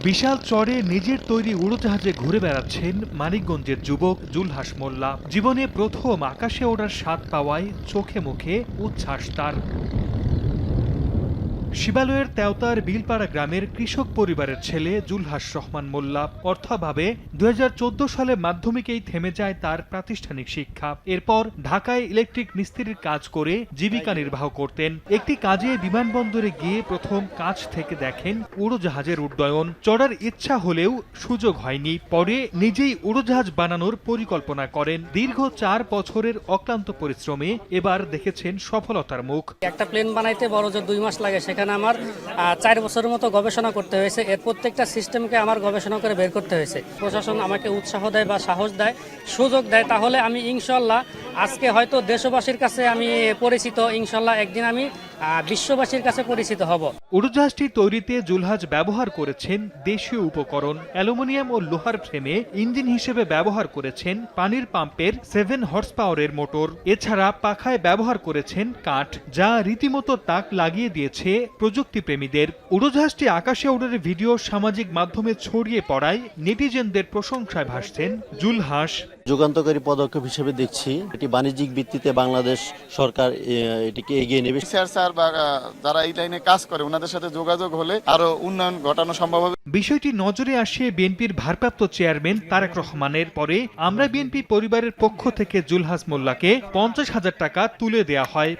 বিশাল চরে নিজের তৈরি উড়োজাহাজে ঘুরে বেড়াচ্ছেন মানিকগঞ্জের যুবক জুলহাস মোল্লা। জীবনে প্রথম আকাশে ওড়ার স্বাদ পাওয়ায় চোখে মুখে উচ্ছ্বাস তার। শিবালয়ের তেওতার বিলপাড়া গ্রামের কৃষক পরিবারের ছেলে জুলহাস রহমান মোল্লা। অর্থাভাবে ২০১৪ সালে মাধ্যমিকেই থেমে যায় তার প্রাতিষ্ঠানিক শিক্ষা। এরপর ঢাকায় ইলেকট্রিক মিস্ত্রির কাজ করে জীবিকা নির্বাহ করতেন। একটি কাজে বিমানবন্দরে গিয়ে প্রথম কাজ থেকে দেখেন উড়োজাহাজের উড্ডয়ন। চড়ার ইচ্ছা হলেও সুযোগ হয়নি। পরে নিজেই উড়োজাহাজ বানানোর পরিকল্পনা করেন। দীর্ঘ ৪ বছরের অক্লান্ত পরিশ্রমে এবার দেখেছেন সফলতার মুখ। একটা প্লেন বানাইতে বড় যে 2 মাস লাগে, সেখানে আমার 4 বছরের মতো গবেষণা করতে হয়েছে। এর প্রত্যেকটা সিস্টেমকে আমার গবেষণা করে বের করতে হয়েছে। প্রশাসন আমাকে উৎসাহ দেয় বা সাহস দেয়, সুযোগ দেয়, তাহলে আমি ইনশাল্লাহ আজকে হয়তো দেশবাসীর কাছে আমি পরিচিত, ইনশাল্লাহ একদিন আমি বিশ্ববাসীর কাছে পরিচিত হব। উড়োজাহাজটি তৈরিতে জুলহাস ব্যবহার করেছেন দেশীয় উপকরণ। অ্যালুমিনিয়াম ও লোহার ফ্রেমে ইঞ্জিন হিসেবে ব্যবহার করেছেন পানির পাম্পের 7 হর্স পাওয়ারের মোটর। এছাড়া পাখায় ব্যবহার করেছেন কাঠ, যা রীতিমতো তাক লাগিয়ে দিয়েছে প্রযুক্তি প্রেমীদের। উড়োজাহাজটি আকাশে ওড়ার ভিডিও সামাজিক মাধ্যমে ছড়িয়ে পড়ায় নেটিজেনদের প্রশংসায় ভাসছেন জুলহাস। যুগান্তকারী পদক্ষেপ হিসেবে দেখছি, এটি বাণিজ্যিক ভিত্তিতে বাংলাদেশ সরকার এটিকে এগিয়ে নেবে। স্যার বা যারা এই লাইনে কাজ করে ওনাদের সাথে যোগাযোগ হলে আরো উন্নয়ন ঘটানো সম্ভব হবে। বিষয়টি নজরে আসে বিএনপির ভারপ্রাপ্ত চেয়ারম্যান তারেক রহমানের। পরে আমরা বিএনপি পরিবারের পক্ষ থেকে জুলহাস মোল্লাকে ৫০,০০০ টাকা তুলে দেয়া হয়।